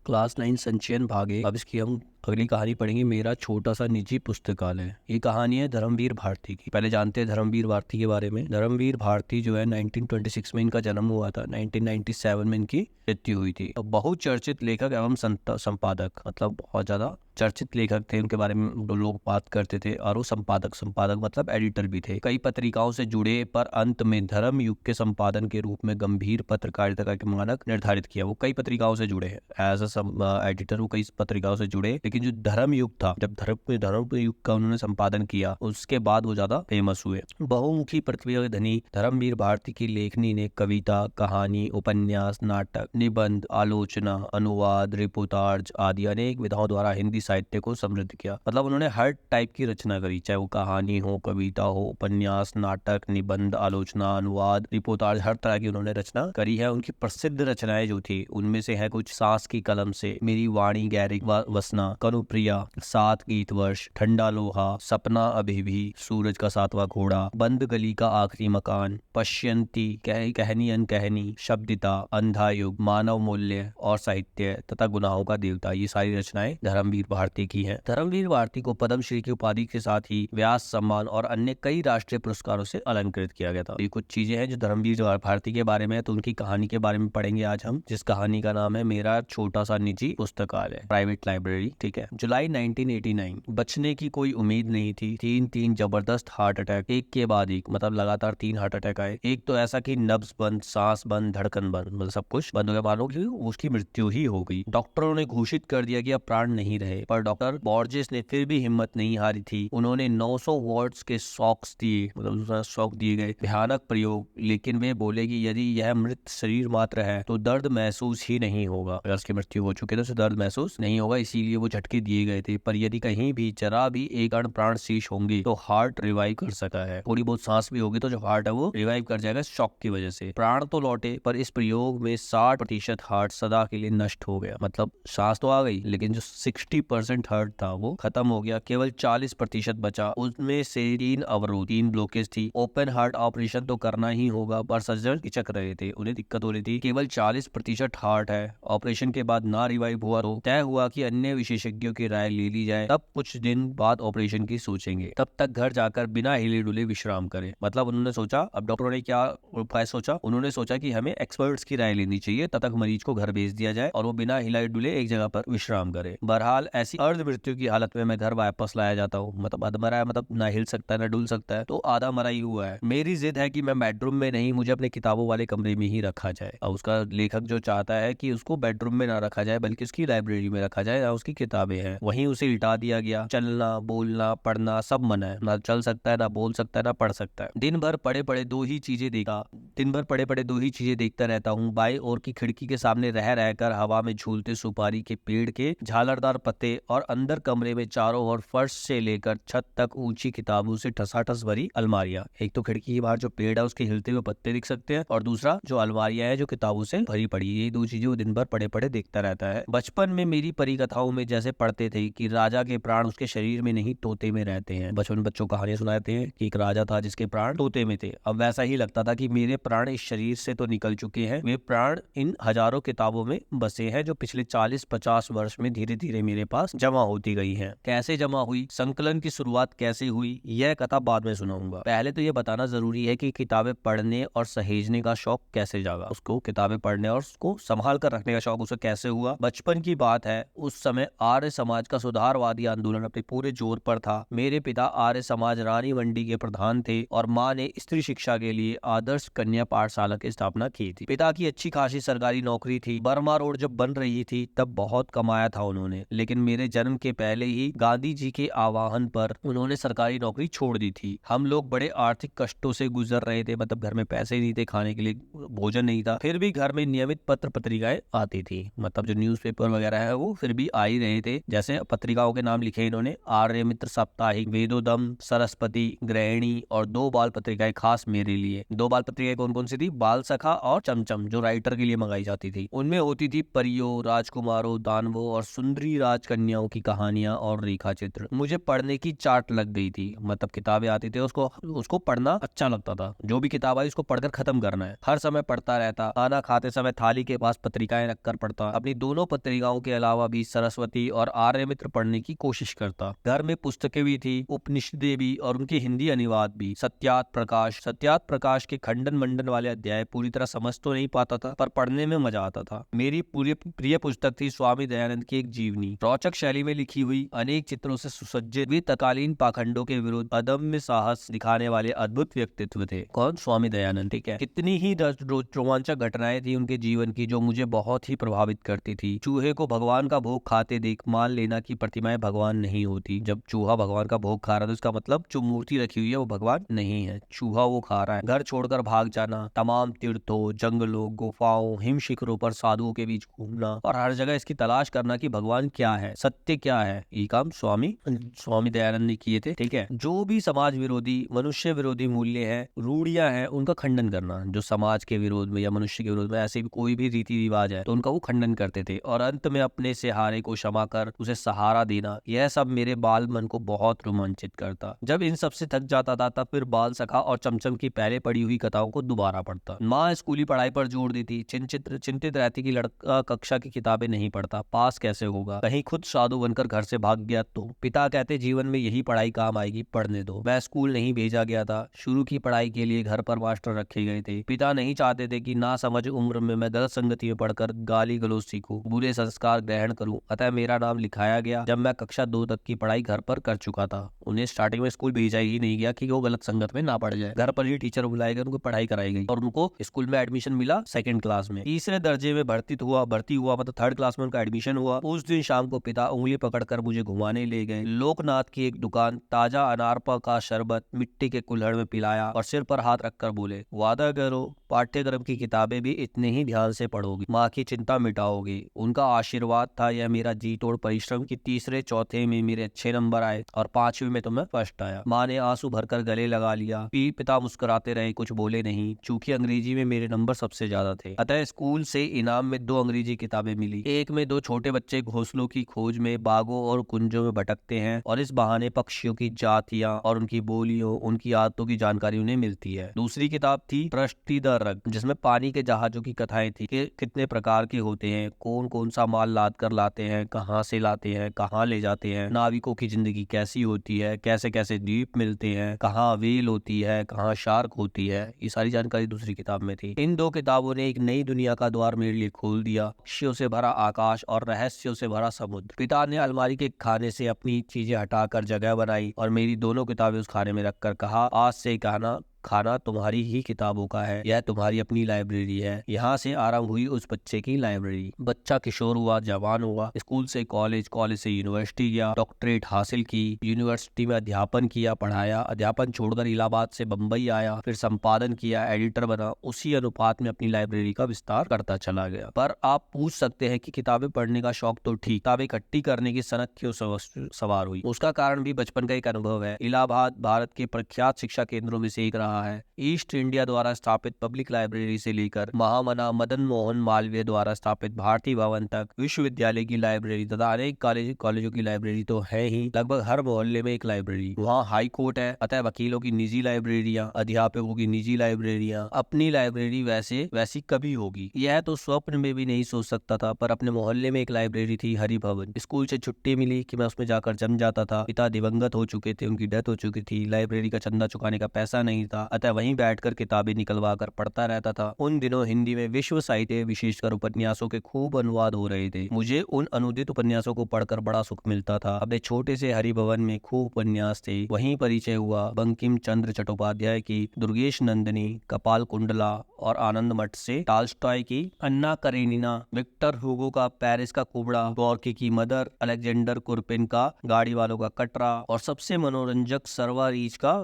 Class 9 संचयन भागे। अब इसकी हम अगली कहानी पढ़ेंगे, मेरा छोटा सा निजी पुस्तकालय। ये कहानी है धर्मवीर भारती की। पहले जानते हैं धर्मवीर भारती के बारे में। धर्मवीर भारती जो है 1926 में इनका जन्म हुआ था, 1997 में इनकी मृत्यु हुई थी। बहुचर्चित लेखक एवं संपादक, मतलब बहुत ज्यादा चर्चित लेखक थे, उनके बारे में लोग बात करते थे। और वो संपादक मतलब एडिटर भी थे। कई पत्रिकाओं से जुड़े, पर अंत में धर्म युग के संपादन के रूप में गंभीर पत्रकारिता के मानक निर्धारित किया। वो कई पत्रिकाओं से जुड़े हैं एज अ एडिटर, वो कई पत्रिकाओं से जुड़े। लेकिन जो धर्म युग था, जब धर्म युग का उन्होंने संपादन किया, उसके बाद वो ज्यादा फेमस हुए। बहुमुखी प्रतिभा के धनी धर्मवीर भारती की लेखनी ने कविता, कहानी, उपन्यास, नाटक, निबंध, आलोचना, अनुवाद, रिपोर्टाज आदि अनेक विधाओं द्वारा हिंदी साहित्य को समृद्ध किया। मतलब उन्होंने हर टाइप की रचना करी, चाहे वो कहानी हो, कविता हो, उपन्यास, नाटक, निबंध, आलोचना, अनुवाद, रिपोर्टाज, हर तरह की उन्होंने रचना करी है। उनकी प्रसिद्ध रचनाएं जो थी उनमें से है कुछ सांस की कलम से, मेरी वाणी गैरिक वसना, कनुप्रिया, 7 गीत वर्ष, ठंडा लोहा, सपना अभी भी, सूरज का 7वां घोड़ा, बंद गली का आखिरी मकान, पश्यंती, कहनी अनकहनी, शब्दिता, अंधा युग, मानव मूल्य और साहित्य तथा गुनाहों का देवता। ये सारी रचनाएं धर्मवीर भारती की हैं। धर्मवीर भारती को पद्मश्री की उपाधि के साथ ही व्यास सम्मान और अन्य कई राष्ट्रीय पुरस्कारों से अलंकृत किया गया था। ये कुछ चीजें हैं जो धर्मवीर भारती के बारे में है। तो उनकी कहानी के बारे में पढ़ेंगे आज हम, जिस कहानी का नाम है मेरा छोटा सा निजी पुस्तकालय, प्राइवेट लाइब्रेरी। ठीक है। जुलाई 1989। बचने की कोई उम्मीद नहीं थी। तीन जबरदस्त हार्ट अटैक, एक के बाद एक, मतलब लगातार 3 हार्ट अटैक आए। एक तो ऐसा कि नब्ज बंद, सांस बंद, धड़कन बंद, मतलब सब कुछ बंद हो गया, मानो कि उसकी मृत्यु ही हो गई। डॉक्टरों ने घोषित कर दिया कि अब प्राण नहीं रहे, पर डॉक्टर बॉर्जेस ने फिर भी हिम्मत नहीं हारी थी। उन्होंने 900 वॉट्स के शॉक्स दिए, मतलब शॉक दिए गए, भयानक प्रयोग। लेकिन वे बोले कि यदि यह मृत शरीर मात्र है तो दर्द महसूस ही नहीं होगा। अगर उसकी मृत्यु हो चुकी है तो उसे दर्द महसूस नहीं होगा, इसीलिए वो झटके दिए गए थे। पर यदि कहीं भी जरा भी एक अण प्राण शेष होंगे तो हार्ट रिवाइव कर सका है। थोड़ी बहुत सांस भी होगी तो जो हार्ट है वो रिवाइव कर जाएगा शॉक की वजह से। प्राण तो लौटे, पर इस प्रयोग में 60% हार्ट सदा के लिए नष्ट हो गया। मतलब सांस तो आ गई, लेकिन जो 60% हार्ट था वो खत्म हो गया। केवल 40% बचा। उसमें से 3 अवरोध, 3 ब्लॉकेज थी। ओपन हार्ट ऑपरेशन तो करना ही होगा, पर सर्जन हिचक रहे थे, उन्हें दिक्कत हो रही थी। केवल 40% हार्ट है, ऑपरेशन के बाद ना रिवाइव हुआ तो तय हुआ कि अन्य विशेषज्ञों की राय ले ली जाए, तब कुछ दिन बाद ऑपरेशन की सोचेंगे। तब तक घर जाकर बिना हिले डुले विश्राम करें। मतलब उन्होंने सोचा, अब डॉक्टरों ने क्या उपाय सोचा, उन्होंने सोचा कि हमें एक्सपर्ट्स की राय लेनी चाहिए, तब तक मरीज को घर भेज दिया जाए और वो बिना हिलाए डुले एक जगह पर विश्राम करे। बहरहाल ऐसी अर्ध मृत्यु की हालत में मैं घर वापस लाया जाता हूँ। मतलब अधमरा है, मतलब ना हिल सकता है ना डुल सकता है, तो आधा मरा ही हुआ है। मेरी जिद है कि मैं बेडरूम में नहीं, मुझे अपने किताबों वाले कमरे में ही रखा जाए। और उसका लेखक जो चाहता है कि उसको बेडरूम में ना रखा जाए, बल्कि उसकी लाइब्रेरी में रखा जाए, जहाँ उसकी किताबें हैं। वहीं उसे लिटा दिया गया। चलना, बोलना, पढ़ना सब मना है। ना चल सकता है, ना बोल सकता है, ना पढ़ सकता है। दिन भर पड़े पड़े दो ही चीजें देखता रहता हूँ। बाई ओर की खिड़की के सामने रह रहकर हवा में झूलते सुपारी के पेड़ के झालरदार पत्ते, और अंदर कमरे में चारों ओर फर्श से लेकर छत तक ऊंची किताबों से ठसाठस भरी अलमारियां। एक तो खिड़की के बाहर जो पेड़ है उसके हिलते हुए पत्ते दिख सकते हैं, और दूसरा जो अलमारियां है जो किताबों से भरी पड़ी। ये 2 चीजें वो दिन भर पड़े पड़े देखता रहता है। बचपन में मेरी परिकथाओं में जैसे पढ़ते थे कि राजा के प्राण उसके शरीर में नहीं तोते में रहते हैं। बचपन में बच्चों को कहानियां सुनाते हैं कि एक राजा था जिसके प्राण तोते में थे। अब वैसा ही लगता था कि मेरे प्राण इस शरीर से तो निकल चुके हैं, वे प्राण इन हजारों किताबों में बसे हैं जो पिछले 40-50 वर्ष में धीरे धीरे मेरे पास जमा होती गई हैं। कैसे जमा हुई, संकलन की शुरुआत कैसे हुई, यह कथा बाद में सुनाऊंगा। पहले तो यह बताना जरूरी है कि किताबें पढ़ने और सहेजने का शौक कैसे जागा। उसको किताबें पढ़ने और उसको संभाल कर रखने का शौक उसे कैसे हुआ। बचपन की बात है, उस समय आर्य समाज का सुधारवादी आंदोलन अपने पूरे जोर पर था। मेरे पिता आर्य समाज रानी मंडी के प्रधान थे और माँ ने स्त्री शिक्षा के लिए आदर्श कन्या पाठशाला की स्थापना की थी। पिता की अच्छी खासी सरकारी नौकरी थी। बर्मा रोड जब बन रही थी तब बहुत कमाया था उन्होंने, लेकिन मेरे जन्म के पहले ही गांधी जी के आह्वान पर उन्होंने सरकारी नौकरी छोड़ दी थी। हम लोग बड़े आर्थिक कष्टों से गुजर रहे थे, मतलब घर में पैसे नहीं थे, खाने के लिए भोजन नहीं था। फिर भी घर में नियमित पत्र पत्रिकाएं आती थी, मतलब जो न्यूज़पेपर वगैरह है वो फिर भी आ ही रहे थे। जैसे पत्रिकाओं के नाम लिखे इन्होंने, आर्यमित्र साप्ताहिक, वेदोदम, सरस्वती, गृहिणी और 2 बाल पत्रिकाएं खास मेरे लिए। 2 बाल पत्रिकाएं कौन कौन सी थी? बाल सखा और चमचम, जो राइटर के लिए मंगाई जाती थी। उनमें होती थी परियों, राजकुमारों, दानवों और सुंदरी राजकन्याओं की कहानियां और रेखा चित्र। मुझे पढ़ने की चाट लग गई थी, मतलब किताबें आती थी उसको पढ़ना अच्छा लगता था। जो भी किताब आई उसको पढ़कर खत्म करना है, हर समय पढ़ता रहता। खाना खाते समय थाली के पास पत्रिकाएं रखकर पढ़ता। अपनी दोनों पत्रिकाओं के अलावा भी सरस्वती और आर्यमित्र पढ़ने की कोशिश करता। घर में पुस्तकें भी थी, उपनिषदें भी और उनके हिंदी अनुवाद भी। सत्यात प्रकाश के खंडन मंडन वाले अध्याय पूरी तरह समझ तो नहीं पाता था, पर पढ़ने में मजा आता था। मेरी पूरी प्रिय पुस्तक थी स्वामी दयानंद की एक जीवनी। रोचक शैली में लिखी हुई, अनेक चित्रों से सुसज्जित, वे तत्कालीन पाखंडों के विरुद्ध अदम्य साहस दिखाने वाले अद्भुत व्यक्तित्व थे। कौन? स्वामी दयानंद। ठीक है। कितनी ही रोमांचक घटनाएं थी उनके जीवन की जो मुझे बहुत ही प्रभावित करती थी। चूहे को भगवान का भोग खाते देख मान लेना कि प्रतिमाएं भगवान नहीं होती। जब चूहा भगवान का भोग खा रहा है तो इसका मतलब जो मूर्ति रखी हुई है वो भगवान नहीं है, चूहा वो खा रहा है। घर छोड़कर भाग जाना, तमाम तीर्थों, जंगलों, गुफाओं, हिम शिखरों पर साधुओं के बीच घूमना और हर जगह इसकी तलाश करना कि भगवान क्या है, सत्य क्या है, ये काम स्वामी दयानंद ने किए थे। ठीक है। जो भी समाज विरोधी, मनुष्य विरोधी मूल्य है, रूढ़ियां हैं, उनका खंडन करना। जो समाज के विरोध में या मनुष्य के विरोध में ऐसे भी कोई भी रीति रिवाज है तो उनका वो खंडन करते थे। और अंत में अपने से हारे को क्षमा कर उसे सहारा देना, यह सब मेरे बाल मन को बहुत रोमांचित करता। जब इन सब से थक जाता था तब फिर बाल सखा और चमचम की पहले पढ़ी हुई कथाओं को दोबारा पढ़ता। माँ स्कूली पढ़ाई पर जोर देती, चिंतित रहती कि लड़का कक्षा की किताबें नहीं पढ़ता, पास कैसे होगा, कहीं खुद साधु बनकर घर से भाग गया तो। पिता कहते जीवन में यही पढ़ाई काम आएगी, पढ़ने दो। मैं स्कूल नहीं भेजा गया था। शुरू की पढ़ाई के लिए घर पर मास्टर रखे गए थे। पिता नहीं चाहते थे कि ना समझ उम्र में मैं गलत संगति में पढ़कर गाली गलौज सीखूं, बुरे संस्कार ग्रहण करूं। अतः मेरा नाम लिखाया गया जब मैं कक्षा 2 तक की पढ़ाई घर पर कर चुका था। उन्हें स्टार्टिंग में स्कूल भेजा ही नहीं गया कि वो गलत संगत में ना पड़ जाए। घर पर ही टीचर बुलाए गए, उनको पढ़ाई कराई गई और उनको स्कूल में एडमिशन मिला 2nd क्लास में। तीसरे दर्जे में भर्ती हुआ मतलब 3rd क्लास में उनका एडमिशन हुआ। उस दिन शाम को पिता उंगली पकड़कर मुझे घुमाने ले गए। लोकनाथ की एक दुकान, ताजा अनारपा का शरबत मिट्टी के कुल्हड़ में पिलाया और सिर पर हाथ रखकर बोले, वादा करो पाठ्यक्रम की किताबें भी इतने ही ध्यान से पढ़ोगी, माँ की चिंता मिटाओगी। उनका आशीर्वाद था यह मेरा जी तोड़ परिश्रम कि तीसरे चौथे में मेरे अच्छे नंबर आए और 5वीं में तो मैं फर्स्ट आया। माँ ने आंसू भरकर गले लगा लिया। पिता मुस्कुराते रहे, कुछ बोले नहीं। चूंकि अंग्रेजी में मेरे नंबर सबसे ज्यादा थे, अतः स्कूल से इनाम में 2 अंग्रेजी किताबें मिली। एक में 2 छोटे बच्चे घोंसलों की खोज में बागों और कुंजों में भटकते हैं और इस बहाने पक्षियों की जातियां और उनकी बोलियों, उनकी आदतों की जानकारी उन्हें मिलती है। दूसरी किताब थी पृष्ठि द रग, जिसमें पानी के जहाजों की कथाएं थी कि कितने प्रकार के होते हैं, कौन कौन सा माल लाद कर लाते हैं, कहाँ से लाते हैं, कहाँ ले जाते हैं, नाविकों की जिंदगी कैसी होती है, कैसे कैसे द्वीप मिलते हैं, कहाँ व्हेल होती है, कहाँ शार्क होती है। ये सारी जानकारी दूसरी किताब में थी। इन 2 किताबों ने एक नई दुनिया का द्वार मेरे लिए खोल दिया। पक्षियों से भरा आकाश और रहस्यों से भरा समुद्र। पिता ने अलमारी के खाने से अपनी चीजें हटाकर जगह बनाई और मेरी दोनों किताबें उस खाने में रखकर कहा, आज से खाना तुम्हारी ही किताबों का है, यह तुम्हारी अपनी लाइब्रेरी है। यहाँ से आरंभ हुई उस बच्चे की लाइब्रेरी। बच्चा किशोर हुआ, जवान हुआ, स्कूल से कॉलेज, कॉलेज से यूनिवर्सिटी गया, डॉक्टरेट हासिल की, यूनिवर्सिटी में अध्यापन किया, पढ़ाया, अध्यापन छोड़कर इलाहाबाद से बंबई आया, फिर संपादन किया, एडिटर बना। उसी अनुपात में अपनी लाइब्रेरी का विस्तार करता चला गया। पर आप पूछ सकते हैं कि किताबें पढ़ने का शौक तो ठीक, किताबें इकट्ठी करने की सनक क्यों सवार हुई? उसका कारण भी बचपन का एक अनुभव है। इलाहाबाद भारत के प्रख्यात शिक्षा केंद्रों में से एक रहा है। ईस्ट इंडिया द्वारा स्थापित पब्लिक लाइब्रेरी से लेकर महामना मदन मोहन मालवीय द्वारा स्थापित भारती भवन तक, विश्वविद्यालय की लाइब्रेरी तथा अनेक कॉलेजों की लाइब्रेरी तो है ही। लगभग हर मोहल्ले में एक लाइब्रेरी। वहाँ हाई कोर्ट है, अतः वकीलों की निजी लाइब्रेरियां, अध्यापकों की निजी लाइब्रेरियां। अपनी लाइब्रेरी वैसी कभी होगी, यह तो स्वप्न में भी नहीं सोच सकता था। पर अपने मोहल्ले में एक लाइब्रेरी थी, हरि भवन। स्कूल से छुट्टी मिली कि मैं उसमें जाकर जम जाता था। पिता दिवंगत हो चुके थे, उनकी डेथ हो चुकी थी। लाइब्रेरी का चंदा चुकाने का पैसा नहीं था, अतः वहीं बैठकर किताबें निकलवा कर पढ़ता रहता था। उन दिनों हिंदी में विश्व साहित्य, विशेषकर उपन्यासों के खूब अनुवाद हो रहे थे। मुझे उन अनुदित उपन्यासों को पढ़कर बड़ा सुख मिलता था। अपने छोटे से हरिभवन में खूब उपन्यास थे। वहीं परिचय हुआ बंकिम चंद्र चट्टोपाध्याय की दुर्गेश नंदिनी, कपाल कुंडला और आनंद मठ से, टॉल्स्टॉय की अन्ना करेनिना, विक्टर हुगो का पेरिस का कुबड़ा, गोर्की की मदर, अलेक्जेंडर कुरपिन का गाड़ी वालों का कटरा और सबसे मनोरंजक सरवा रीच का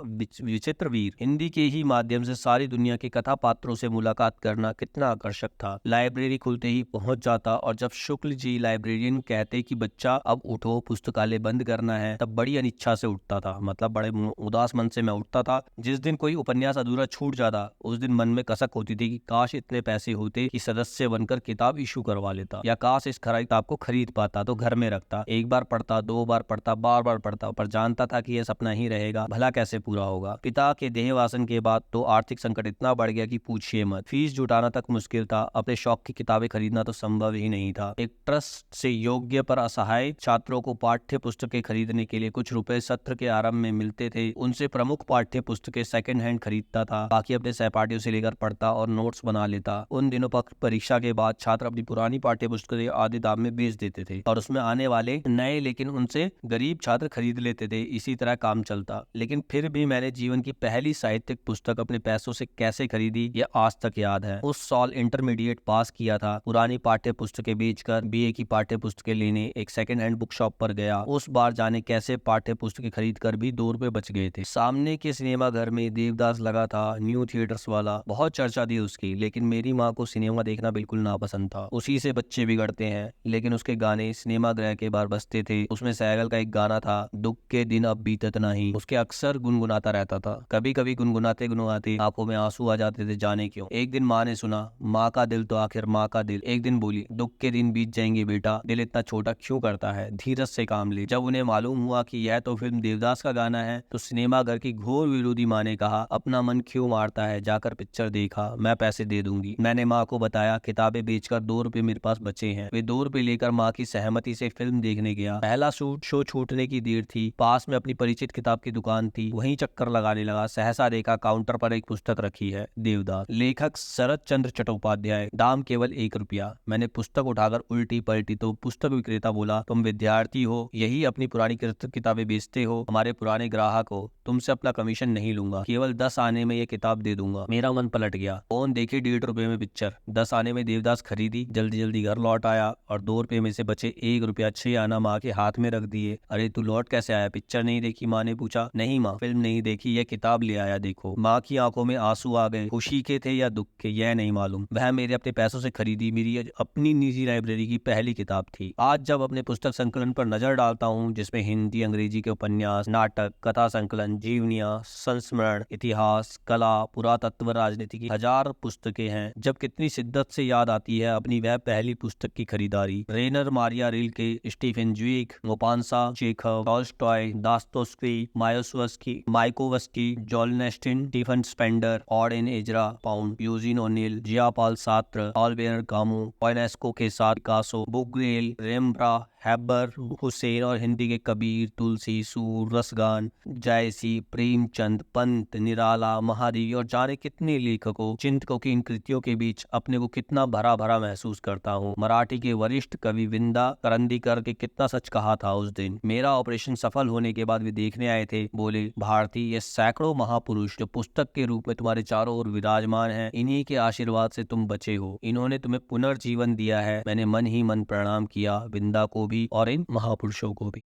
विचित्र वीर। हिंदी के ही माध्यम से सारी दुनिया के कथा पात्रों से मुलाकात करना कितना आकर्षक था। लाइब्रेरी खुलते ही पहुंच जाता और जब शुक्ल जी लाइब्रेरियन कहते कि बच्चा अब उठो पुस्तकालय बंद करना है, तब बड़ी अनिच्छा से उठता था, मतलब बड़े उदास मन से मैं उठता था। जिस दिन कोई उपन्यास अधूरा छूट जाता उस दिन मन में कसक होती थी कि काश इतने पैसे होते कि सदस्य बनकर किताब इशू करवा लेता, या काश इस किताब को खरीद पाता तो घर में रखता, एक बार पढ़ता, दो बार पढ़ता, बार बार पढ़ता, पर जानता था कि यह सपना ही रहेगा, भला कैसे पूरा होगा। पिता के देहवासन के बाद तो आर्थिक संकट इतना बढ़ गया कि पूछिए मत। फीस जुटाना तक मुश्किल था, अपने शौक की किताबें खरीदना तो संभव ही नहीं था। एक ट्रस्ट से योग्य पर असहाय छात्रों को पाठ्य पुस्तकें खरीदने के लिए कुछ रुपए सत्र के आरंभ में मिलते थे, उनसे प्रमुख पाठ्य पुस्तकें सेकंड हैंड खरीदता था, बाकी अपने सहपाठियों से लेकर पढ़ता और नोट्स बना लेता। उन दिनों परीक्षा के बाद छात्र अपनी पुरानी पाठ्य पुस्तकें आधे दाम में बेच देते थे और उसमें आने वाले नए लेकिन उनसे गरीब छात्र खरीद लेते थे। इसी तरह काम चलता। लेकिन फिर भी मैंने जीवन की पहली साहित्यिक पुस्तक अपने पैसों से कैसे खरीदी यह आज तक याद है। उस साल इंटरमीडिएट पास किया था, पुरानी पाठ्य पुस्तकें बेचकर बीए की पाठ्य पुस्तकें लेने एक सेकंड हैंड बुक शॉप पर गया। उस बार जाने कैसे पाठ्य पुस्तकें खरीद कर भी 2 रुपए बच गए थे। सामने के सिनेमा घर में देवदास लगा था, न्यू थिएटर्स वाला, बहुत चर्चा थी उसकी, लेकिन मेरी माँ को सिनेमा देखना बिल्कुल नापसंद था। उसी से बच्चे बिगड़ते हैं। लेकिन उसके गाने सिनेमा गृह के बाहर बजते थे। उसमें सहगल का एक गाना था, दुख के दिन अब बीतत नहीं, उसके अक्सर गुनगुनाता रहता था। कभी कभी गुनगुनाते गुनगुनाते आंखों में आंसू आ जाते थे, जाने क्यों। एक दिन माँ ने सुना, माँ का दिल तो आखिर माँ का दिल। एक दिन बोली, दुख के दिन बीत जाएंगे बेटा, दिल इतना छोटा क्यों करता है, धीरज से काम ले। जब उन्हें मालूम हुआ कि यह तो फिल्म देवदास का गाना है तो सिनेमा घर की घोर विरोधी माँ ने कहा, अपना मन क्यों मारता है, जाकर पिक्चर देखा, मैं पैसे दे दूंगी। मैंने माँ को बताया, किताबें बेचकर 2 रुपए मेरे पास बचे हैं। वे 2 रुपए लेकर माँ की सहमति से फिल्म देखने गया। पहला शो छूटने की देर थी। पास में अपनी परिचित किताब की दुकान थी, वहीं चक्कर लगाने लगा। सहसा देखा काउंटर पर एक पुस्तक रखी है, देवदास, लेखक शरद चंद्र चट्टोपाध्याय, दाम केवल 1 रुपया। मैंने पुस्तक उठाकर उल्टी पलटी तो पुस्तक विक्रेता बोला, तुम विद्यार्थी हो, यही अपनी पुरानी किताबें बेचते हो, हमारे पुराने ग्राहक हो, तुमसे अपना कमीशन नहीं लूंगा, केवल 10 आने में ये किताब दे दूंगा। मेरा मन पलट गया। कौन देखे 1.5 रुपए में पिक्चर। 10 आने में देवदास खरीदी, जल्दी जल्दी घर लौट आया और 2 रुपए में से बचे 1 रुपया 6 आना माँ के हाथ में रख दिए। अरे तू लौट कैसे आया, पिक्चर नहीं देखी? माँ ने पूछा। नहीं माँ, फिल्म नहीं देखी, यह किताब ले आया देखो। माँ की आंखों में आंसू आ गए। खुशी के थे या दुख के यह नहीं मालूम। वह मेरे अपने पैसों से खरीदी मेरी अपनी निजी लाइब्रेरी की पहली किताब थी। आज जब अपने पुस्तक संकलन पर नजर डालता हूँ, जिसमें हिंदी अंग्रेजी के उपन्यास, नाटक, कथा संकलन, जीवनियां, संस्मरण, इतिहास, कला, पुरातत्व, राजनीति की 1000 पुस्तकें हैं, जब कितनी शिद्दत से याद आती है अपनी वह पहली पुस्तक की खरीदारी। Rainer Maria Rilke, Stefan Zweig, Maupassant, Chekhov, Tolstoy, Dostoevsky, Mayakovsky, जोलनेस्टिन, Stephen Spender, Auden Ezra Pound, Eugene O'Neill, Jean Paul Sartre, Albert Camus, UNESCO के साथ पिकासो, बुग्रेल, रेम्ब्रा, हैबर, हुसैन और हिंदी के कबीर, तुलसी, सूर, रसगान, जायसी, प्रेमचंद, पंत, निराला, महादेवी और जाने कितने लेखकों चिंतकों की इन कृतियों के बीच अपने को कितना भरा भरा महसूस करता हूँ। मराठी के वरिष्ठ कवि विंदा करंदीकर के कितना सच कहा था उस दिन। मेरा ऑपरेशन सफल होने के बाद वे देखने आए थे, बोले, भारती, ये सैकड़ों महापुरुष जो पुस्तक के रूप में तुम्हारे चारों ओर विराजमान हैं, इन्हीं के आशीर्वाद से तुम बचे हो, इन्होंने तुम्हें पुनर्जीवन दिया है। मैंने मन ही मन प्रणाम किया, विंदा को भी और इन महापुरुषों को भी।